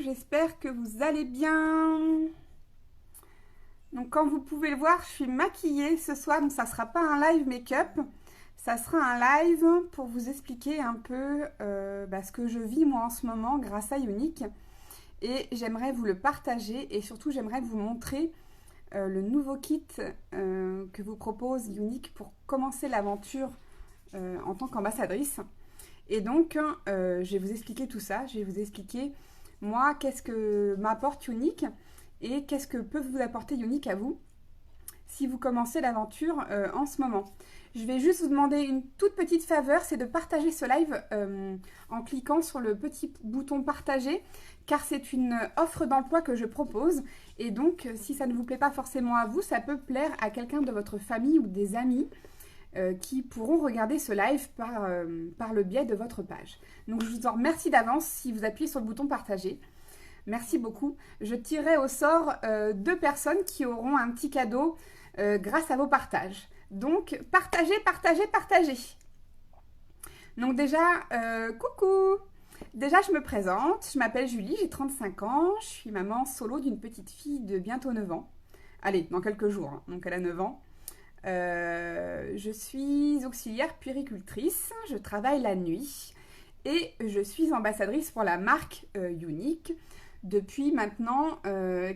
j'espère que vous allez bien. Donc comme vous pouvez le voir, je suis maquillée ce soir, donc ça ne sera pas un live make-up, ça sera un live pour vous expliquer un peu ce que je vis moi en ce moment grâce à Younique. Et j'aimerais vous le partager et surtout j'aimerais vous montrer le nouveau kit que vous propose Younique pour commencer l'aventure en tant qu'ambassadrice. Et donc, je vais vous expliquer tout ça. Je vais vous expliquer, moi, qu'est-ce que m'apporte Younique et qu'est-ce que peut vous apporter Younique à vous si vous commencez l'aventure en ce moment. Je vais juste vous demander une toute petite faveur, c'est de partager ce live en cliquant sur le petit bouton partager, car c'est une offre d'emploi que je propose. Et donc, si ça ne vous plaît pas forcément à vous, ça peut plaire à quelqu'un de votre famille ou des amis qui pourront regarder ce live par le biais de votre page. Donc, je vous en remercie d'avance si vous appuyez sur le bouton partager. Merci beaucoup. Je tirerai au sort 2 personnes qui auront un petit cadeau grâce à vos partages. Donc, partagez, partagez, partagez. Donc déjà, coucou. Déjà, je me présente. Je m'appelle Julie, j'ai 35 ans. Je suis maman solo d'une petite fille de bientôt 9 ans. Allez, dans quelques jours, hein. Donc elle a 9 ans. Je suis auxiliaire puéricultrice. Je travaille la nuit. Et je suis ambassadrice pour la marque Younique depuis maintenant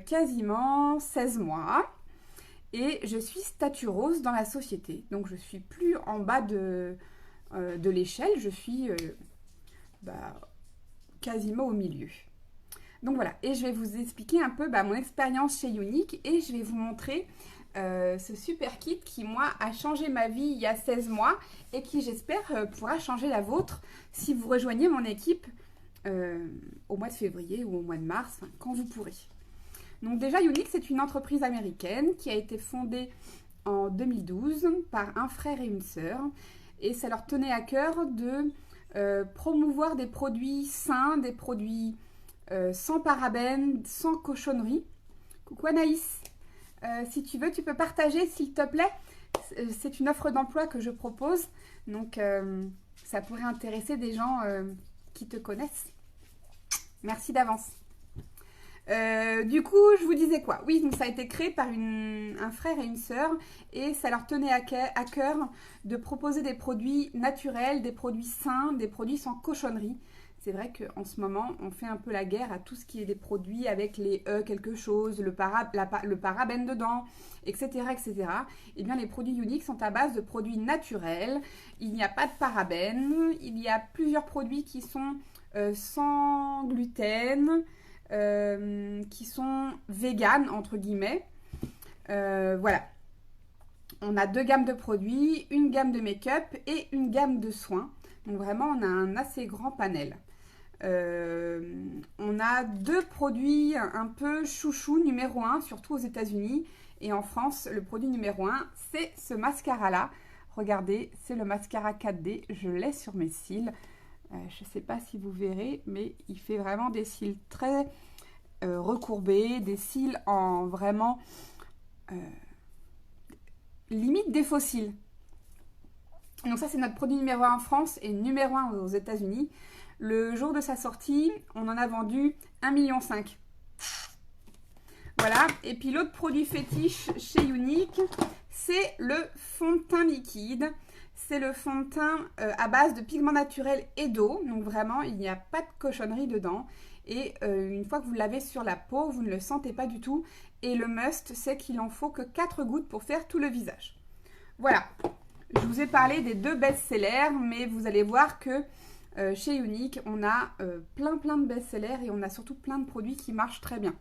quasiment 16 mois. Et je suis statut rose dans la société. Donc je ne suis plus en bas de l'échelle, je suis quasiment au milieu. Donc voilà, et je vais vous expliquer un peu mon expérience chez Younique et je vais vous montrer ce super kit qui, moi, a changé ma vie il y a 16 mois et qui, j'espère, pourra changer la vôtre si vous rejoignez mon équipe au mois de février ou au mois de mars, quand vous pourrez. Donc déjà, Younique, c'est une entreprise américaine qui a été fondée en 2012 par un frère et une sœur. Et ça leur tenait à cœur de promouvoir des produits sains, des produits sans parabènes, sans cochonnerie. Coucou Anaïs, si tu veux, tu peux partager s'il te plaît. C'est une offre d'emploi que je propose. Donc ça pourrait intéresser des gens qui te connaissent. Merci d'avance. Du coup, je vous disais quoi? Oui, donc ça a été créé par un frère et une sœur et ça leur tenait à cœur de proposer des produits naturels, des produits sains, des produits sans cochonnerie. C'est vrai qu'en ce moment, on fait un peu la guerre à tout ce qui est des produits avec les quelque chose, le parabène dedans, etc., etc. Eh bien, les produits Younique sont à base de produits naturels. Il n'y a pas de parabène. Il y a plusieurs produits qui sont sans gluten, qui sont véganes entre guillemets. Voilà, on a 2 gammes de produits, une gamme de make-up et une gamme de soins. Donc vraiment, on a un assez grand panel. On a 2 produits un peu chouchou numéro 1, surtout aux États-Unis et en France. Le produit numéro 1, c'est ce mascara là. Regardez, c'est le mascara 4D. Je l'ai sur mes cils. Je ne sais pas si vous verrez, mais il fait vraiment des cils très recourbés, des cils en vraiment limite des faux cils. Donc ça, c'est notre produit numéro 1 en France et numéro 1 aux États-Unis. Le jour de sa sortie, on en a vendu 1,5 million. Voilà. Et puis l'autre produit fétiche chez Younique, c'est le fond de teint liquide. C'est le fond de teint à base de pigments naturels et d'eau. Donc vraiment, il n'y a pas de cochonnerie dedans. Et une fois que vous l'avez sur la peau, vous ne le sentez pas du tout. Et le must, c'est qu'il en faut que 4 gouttes pour faire tout le visage. Voilà. Je vous ai parlé des 2 best-sellers, mais vous allez voir que chez Younique, on a plein de best-sellers et on a surtout plein de produits qui marchent très bien.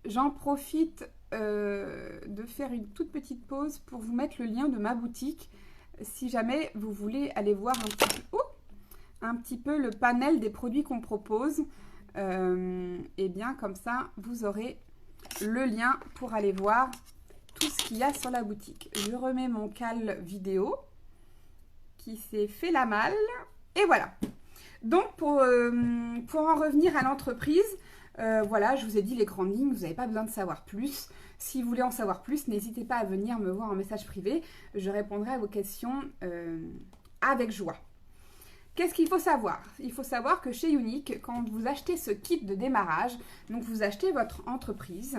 J'en profite de faire une toute petite pause pour vous mettre le lien de ma boutique si jamais vous voulez aller voir un petit peu le panel des produits qu'on propose. Et bien comme ça vous aurez le lien pour aller voir tout ce qu'il y a sur la boutique. Je remets mon cal vidéo qui s'est fait la malle et voilà. Donc pour en revenir à l'entreprise, voilà, je vous ai dit les grandes lignes, vous n'avez pas besoin de savoir plus. Si vous voulez en savoir plus, n'hésitez pas à venir me voir en message privé. Je répondrai à vos questions avec joie. Qu'est-ce qu'il faut savoir? Il faut savoir que chez Younique, quand vous achetez ce kit de démarrage, donc vous achetez votre entreprise,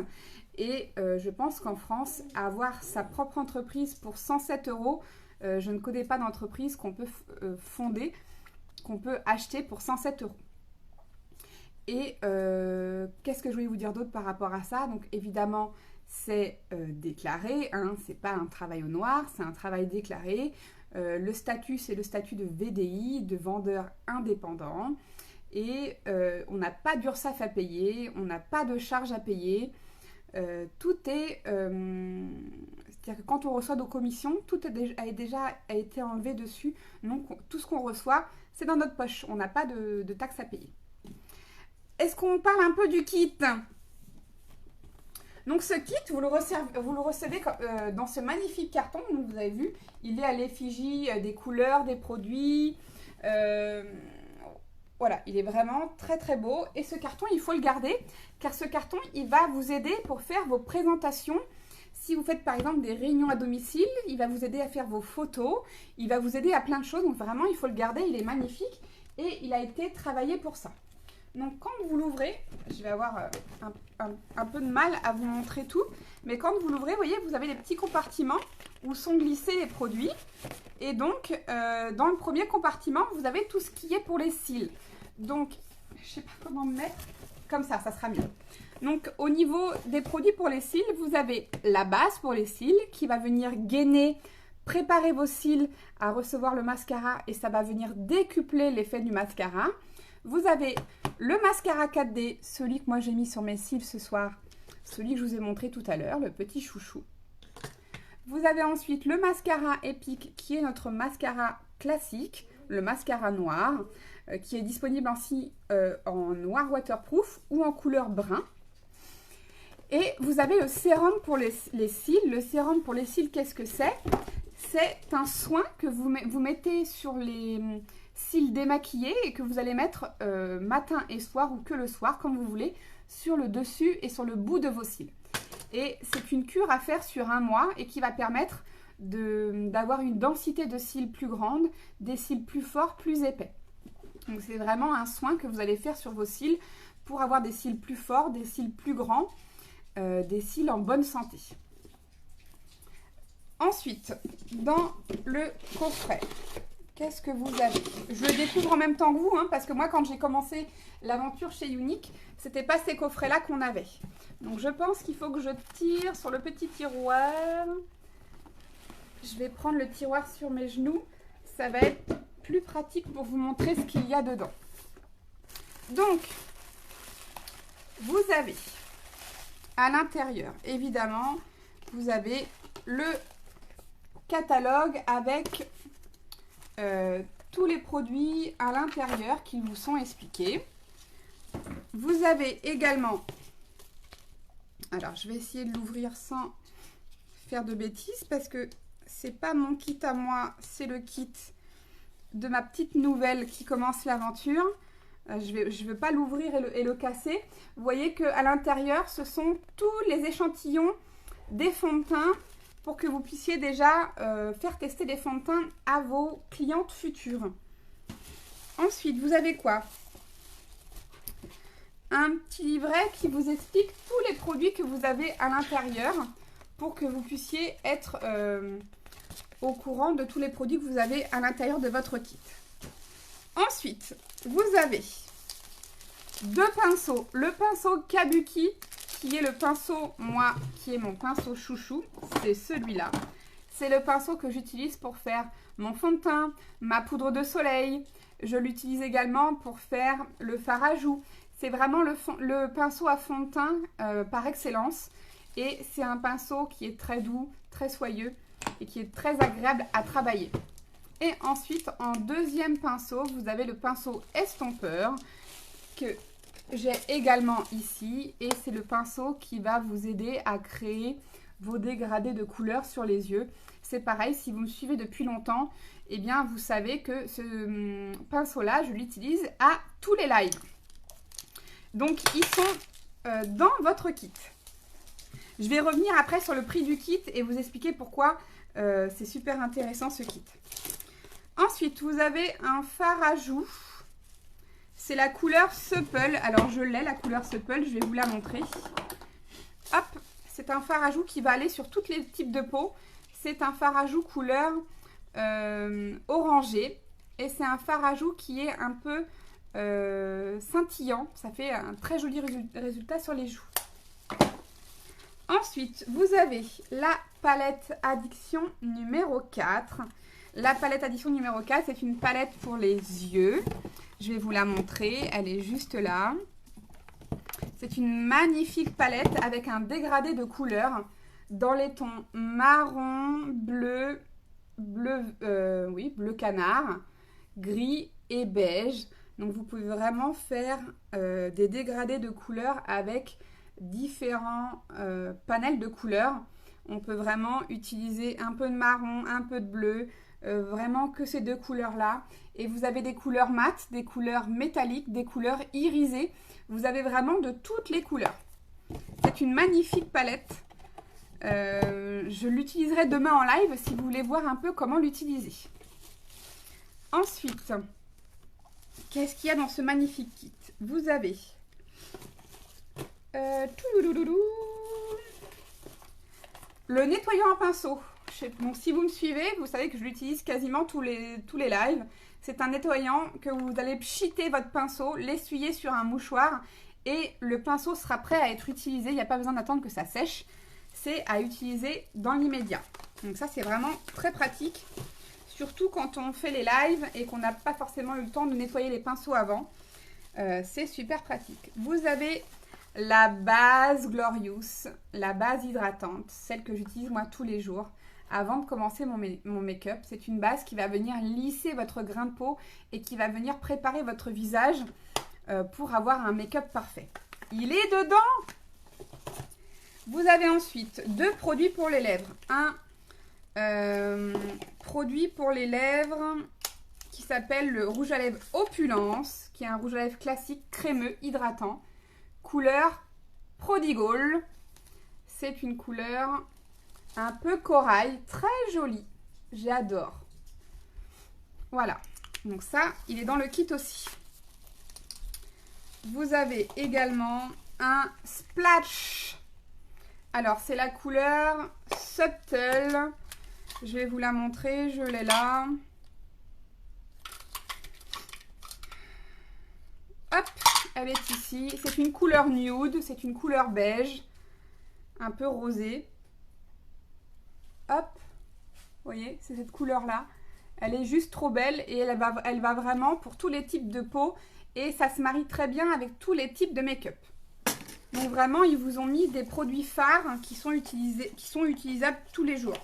et je pense qu'en France, avoir sa propre entreprise pour 107 €, je ne connais pas d'entreprise qu'on peut fonder, qu'on peut acheter pour 107 €. Et qu'est-ce que je voulais vous dire d'autre par rapport à ça? Donc évidemment, c'est déclaré, hein, c'est pas un travail au noir, c'est un travail déclaré. Le statut, c'est le statut de VDI, de vendeur indépendant. Et on n'a pas d'URSSAF à payer, on n'a pas de charges à payer. Tout est... c'est-à-dire que quand on reçoit nos commissions, tout a déjà été enlevé dessus. Donc tout ce qu'on reçoit, c'est dans notre poche. On n'a pas de taxes à payer. Est-ce qu'on parle un peu du kit? Donc ce kit, vous le recevez dans ce magnifique carton. Donc, vous avez vu, il est à l'effigie des couleurs, des produits. Voilà, il est vraiment très très beau. Et ce carton, il faut le garder, car ce carton, il va vous aider pour faire vos présentations. Si vous faites par exemple des réunions à domicile, il va vous aider à faire vos photos. Il va vous aider à plein de choses. Donc vraiment, il faut le garder, il est magnifique. Et il a été travaillé pour ça. Donc quand vous l'ouvrez, je vais avoir un peu de mal à vous montrer tout, mais quand vous l'ouvrez, vous voyez, vous avez des petits compartiments où sont glissés les produits. Et donc, dans le premier compartiment, vous avez tout ce qui est pour les cils. Donc, je ne sais pas comment me mettre, comme ça sera mieux. Donc, au niveau des produits pour les cils, vous avez la base pour les cils qui va venir gainer, préparer vos cils à recevoir le mascara et ça va venir décupler l'effet du mascara. Vous avez le mascara 4D, celui que moi j'ai mis sur mes cils ce soir, celui que je vous ai montré tout à l'heure, le petit chouchou. Vous avez ensuite le mascara Epic qui est notre mascara classique, le mascara noir, qui est disponible ainsi en noir waterproof ou en couleur brun. Et vous avez le sérum pour les cils. Le sérum pour les cils, qu'est-ce que c'est? C'est un soin que vous mettez sur les cils démaquillés et que vous allez mettre matin et soir ou que le soir, comme vous voulez, sur le dessus et sur le bout de vos cils. Et c'est une cure à faire sur 1 mois et qui va permettre d'avoir une densité de cils plus grande, des cils plus forts, plus épais. Donc c'est vraiment un soin que vous allez faire sur vos cils pour avoir des cils plus forts, des cils plus grands, des cils en bonne santé. Ensuite, dans le coffret, qu'est-ce que vous avez? Je le découvre en même temps que vous, hein, parce que moi, quand j'ai commencé l'aventure chez Younique, c'était pas ces coffrets-là qu'on avait. Donc, je pense qu'il faut que je tire sur le petit tiroir. Je vais prendre le tiroir sur mes genoux. Ça va être plus pratique pour vous montrer ce qu'il y a dedans. Donc, vous avez à l'intérieur, évidemment, vous avez le catalogue avec tous les produits à l'intérieur qui vous sont expliqués. Vous avez également, alors je vais essayer de l'ouvrir sans faire de bêtises parce que c'est pas mon kit à moi, c'est le kit de ma petite nouvelle qui commence l'aventure. Je ne veux pas l'ouvrir et le casser. Vous voyez qu'à l'intérieur, ce sont tous les échantillons des fonds de teint pour que vous puissiez déjà faire tester des fonds de teint à vos clientes futures. Ensuite, vous avez quoi? Un petit livret qui vous explique tous les produits que vous avez à l'intérieur pour que vous puissiez être au courant de tous les produits que vous avez à l'intérieur de votre kit. Ensuite, vous avez 2 pinceaux. Le pinceau Kabuki, qui est le pinceau, moi, qui est mon pinceau chouchou, c'est celui-là. C'est le pinceau que j'utilise pour faire mon fond de teint, ma poudre de soleil. Je l'utilise également pour faire le fard à joues. C'est vraiment le pinceau à fond de teint par excellence. Et c'est un pinceau qui est très doux, très soyeux et qui est très agréable à travailler. Et ensuite, en deuxième pinceau, vous avez le pinceau estompeur que j'ai également ici. Et c'est le pinceau qui va vous aider à créer vos dégradés de couleurs sur les yeux. C'est pareil, si vous me suivez depuis longtemps, eh bien, vous savez que ce pinceau-là, je l'utilise à tous les lives. Donc, ils sont dans votre kit. Je vais revenir après sur le prix du kit et vous expliquer pourquoi c'est super intéressant ce kit. Ensuite, vous avez un fard à joues. C'est la couleur Supple. Alors, je l'ai, la couleur Supple. Je vais vous la montrer. Hop, c'est un fard à joues qui va aller sur tous les types de peau. C'est un fard à joues couleur orangé. Et c'est un fard à joues qui est un peu scintillant. Ça fait un très joli résultat sur les joues. Ensuite, vous avez la palette Addiction numéro 4. La palette Addiction numéro 4, c'est une palette pour les yeux. Je vais vous la montrer, elle est juste là. C'est une magnifique palette avec un dégradé de couleurs dans les tons marron, bleu, bleu canard, gris et beige. Donc vous pouvez vraiment faire des dégradés de couleurs avec différents panels de couleurs. On peut vraiment utiliser un peu de marron, un peu de bleu, vraiment que ces deux couleurs là. Et vous avez des couleurs mates, des couleurs métalliques, des couleurs irisées. Vous avez vraiment de toutes les couleurs. C'est une magnifique palette. Je l'utiliserai demain en live si vous voulez voir un peu comment l'utiliser. Ensuite, qu'est-ce qu'il y a dans ce magnifique kit? Vous avez le nettoyant à pinceau. Donc, si vous me suivez, vous savez que je l'utilise quasiment tous les lives. C'est un nettoyant que vous allez pchiter votre pinceau, l'essuyer sur un mouchoir et le pinceau sera prêt à être utilisé. Il n'y a pas besoin d'attendre que ça sèche. C'est à utiliser dans l'immédiat. Donc ça, c'est vraiment très pratique. Surtout quand on fait les lives et qu'on n'a pas forcément eu le temps de nettoyer les pinceaux avant. C'est super pratique. Vous avez la base Glorious, la base hydratante, celle que j'utilise moi tous les jours avant de commencer mon make-up. C'est une base qui va venir lisser votre grain de peau et qui va venir préparer votre visage pour avoir un make-up parfait. Il est dedans! Vous avez ensuite deux produits pour les lèvres. Un produit pour les lèvres qui s'appelle le rouge à lèvres Opulence, qui est un rouge à lèvres classique crémeux hydratant, couleur Prodigal. C'est une couleur un peu corail, très jolie. J'adore. Voilà. Donc ça, il est dans le kit aussi. Vous avez également un Splash. Alors, c'est la couleur Subtle. Je vais vous la montrer. Je l'ai là. Hop, elle est ici. C'est une couleur nude. C'est une couleur beige. Un peu rosée. Hop. Vous voyez, c'est cette couleur-là. Elle est juste trop belle et elle va vraiment pour tous les types de peau. Et ça se marie très bien avec tous les types de make-up. Donc vraiment, ils vous ont mis des produits phares qui sont utilisables tous les jours.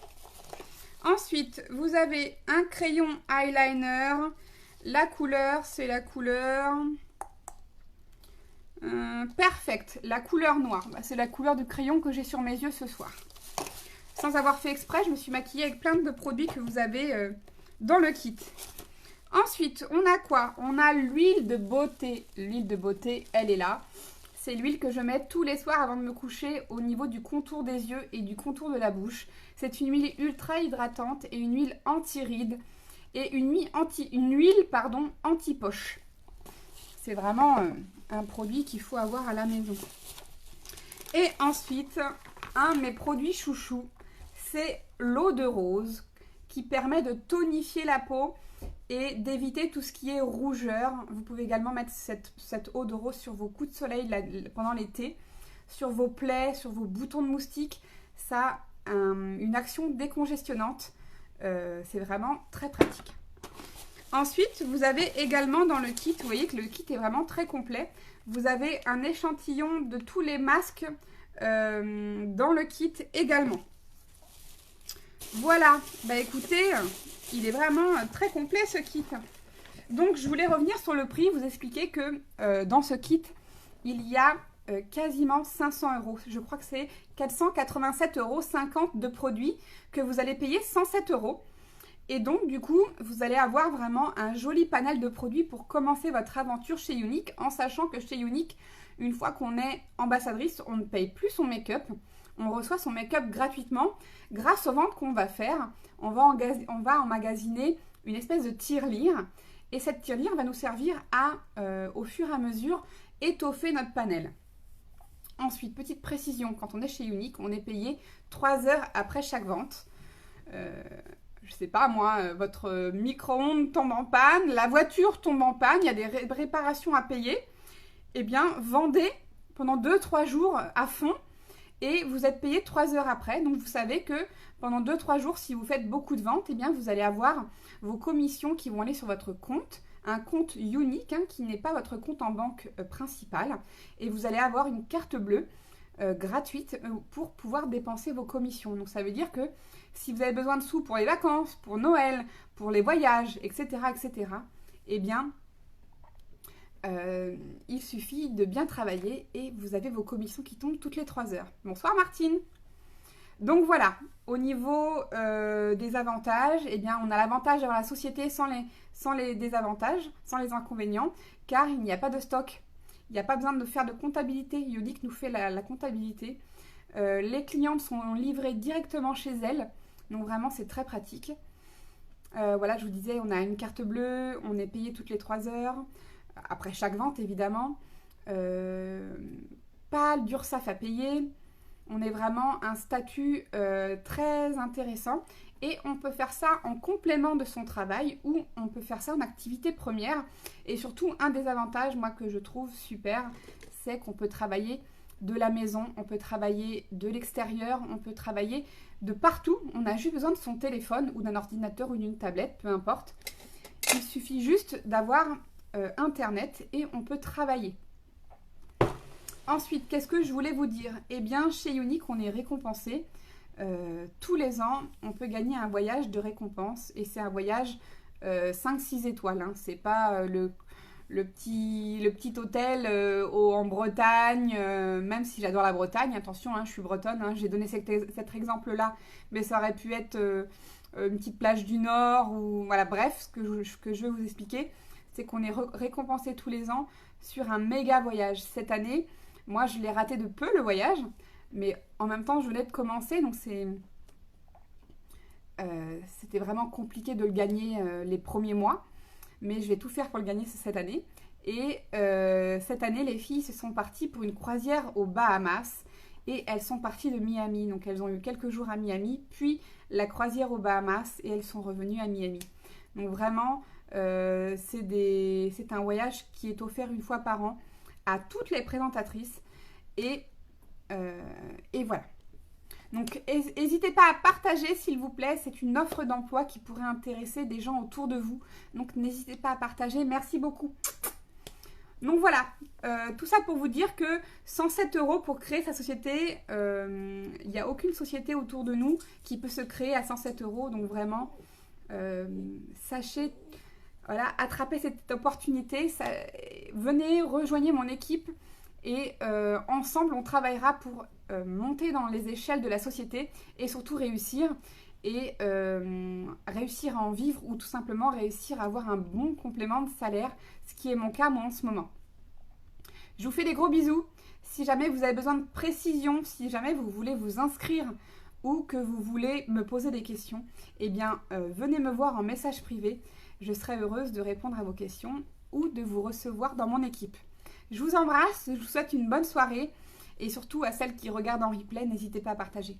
Ensuite, vous avez un crayon eyeliner. La couleur, c'est la couleur Perfect, la couleur noire. C'est la couleur du crayon que j'ai sur mes yeux ce soir. Sans avoir fait exprès, je me suis maquillée avec plein de produits que vous avez dans le kit. Ensuite, on a quoi? On a l'huile de beauté. L'huile de beauté, elle est là. C'est l'huile que je mets tous les soirs avant de me coucher au niveau du contour des yeux et du contour de la bouche. C'est une huile ultra hydratante et une huile anti-rides et une huile anti-poche. C'est vraiment un produit qu'il faut avoir à la maison. Et ensuite, un de mes produits chouchous, c'est l'eau de rose qui permet de tonifier la peau et d'éviter tout ce qui est rougeur. Vous pouvez également mettre cette eau de rose sur vos coups de soleil pendant l'été, sur vos plaies, sur vos boutons de moustiques. Ça a une action décongestionnante. C'est vraiment très pratique. Ensuite, vous avez également dans le kit, vous voyez que le kit est vraiment très complet. Vous avez un échantillon de tous les masques dans le kit également. Voilà, bah écoutez, il est vraiment très complet ce kit. Donc je voulais revenir sur le prix, vous expliquer que dans ce kit, il y a quasiment 500 €. Je crois que c'est 487,50 € de produits que vous allez payer 107 €. Et donc du coup, vous allez avoir vraiment un joli panel de produits pour commencer votre aventure chez Younique, en sachant que chez Younique, une fois qu'on est ambassadrice, on ne paye plus son make-up. On reçoit son make-up gratuitement grâce aux ventes qu'on va faire. On va emmagasiner une espèce de tirelire. Et cette tirelire va nous servir à, au fur et à mesure, étoffer notre panel. Ensuite, petite précision, quand on est chez Younique, on est payé 3 heures après chaque vente. Je sais pas moi, votre micro-ondes tombe en panne, la voiture tombe en panne, il y a des réparations à payer. Eh bien, vendez pendant 2-3 jours à fond et vous êtes payé 3 heures après. Donc, vous savez que pendant 2-3 jours, si vous faites beaucoup de ventes, eh bien, vous allez avoir vos commissions qui vont aller sur votre compte. Un compte Younique qui n'est pas votre compte en banque principal. Et vous allez avoir une carte bleue gratuite pour pouvoir dépenser vos commissions. Donc, ça veut dire que si vous avez besoin de sous pour les vacances, pour Noël, pour les voyages, etc., eh bien, il suffit de bien travailler et vous avez vos commissions qui tombent toutes les 3 heures. Bonsoir Martine. Donc voilà, au niveau des avantages, eh bien, on a l'avantage d'avoir la société sans les désavantages, sans les inconvénients, car il n'y a pas de stock. Il n'y a pas besoin de faire de comptabilité. Younique nous fait la comptabilité. Les clientes sont livrées directement chez elles. Donc vraiment, c'est très pratique. Voilà, je vous disais, on a une carte bleue, on est payé toutes les 3 heures. Après chaque vente, évidemment. Pas d'URSSAF à payer. On est vraiment un statut très intéressant. Et on peut faire ça en complément de son travail ou on peut faire ça en activité première. Et surtout, un des avantages, moi, que je trouve super, c'est qu'on peut travailler de la maison, on peut travailler de l'extérieur, on peut travailler de partout. On a juste besoin de son téléphone ou d'un ordinateur ou d'une tablette, peu importe. Il suffit juste d'avoir Internet et on peut travailler. Ensuite, qu'est-ce que je voulais vous dire? Eh bien, chez Younique, on est récompensé. Tous les ans, on peut gagner un voyage de récompense et c'est un voyage 5-6 étoiles. C'est pas le petit hôtel en Bretagne, même si j'adore la Bretagne. Attention, je suis bretonne, j'ai donné cet exemple-là, mais ça aurait pu être une petite plage du Nord ou voilà, bref, ce que je veux vous expliquer, c'est qu'on est récompensé tous les ans sur un méga voyage. Cette année, moi, je l'ai raté de peu, le voyage, mais en même temps, je venais de commencer, donc c'était vraiment compliqué de le gagner les premiers mois, mais je vais tout faire pour le gagner cette année. Et cette année, les filles se sont parties pour une croisière aux Bahamas, et elles sont parties de Miami, donc elles ont eu quelques jours à Miami, puis la croisière aux Bahamas, et elles sont revenues à Miami. Donc vraiment, c'est un voyage qui est offert une fois par an à toutes les présentatrices. Et voilà. Donc, n'hésitez pas à partager, s'il vous plaît. C'est une offre d'emploi qui pourrait intéresser des gens autour de vous. Donc, n'hésitez pas à partager. Merci beaucoup. Donc, voilà. Tout ça pour vous dire que 107 € pour créer sa société, il n'y a aucune société autour de nous qui peut se créer à 107 €. Donc, vraiment, sachez, voilà, attrapez cette opportunité. Venez, rejoignez mon équipe. Et ensemble, on travaillera pour monter dans les échelles de la société et surtout réussir. Et réussir à en vivre ou tout simplement réussir à avoir un bon complément de salaire, ce qui est mon cas moi en ce moment. Je vous fais des gros bisous. Si jamais vous avez besoin de précision, si jamais vous voulez vous inscrire ou que vous voulez me poser des questions, eh bien venez me voir en message privé. Je serai heureuse de répondre à vos questions ou de vous recevoir dans mon équipe. Je vous embrasse, je vous souhaite une bonne soirée et surtout à celles qui regardent en replay, n'hésitez pas à partager.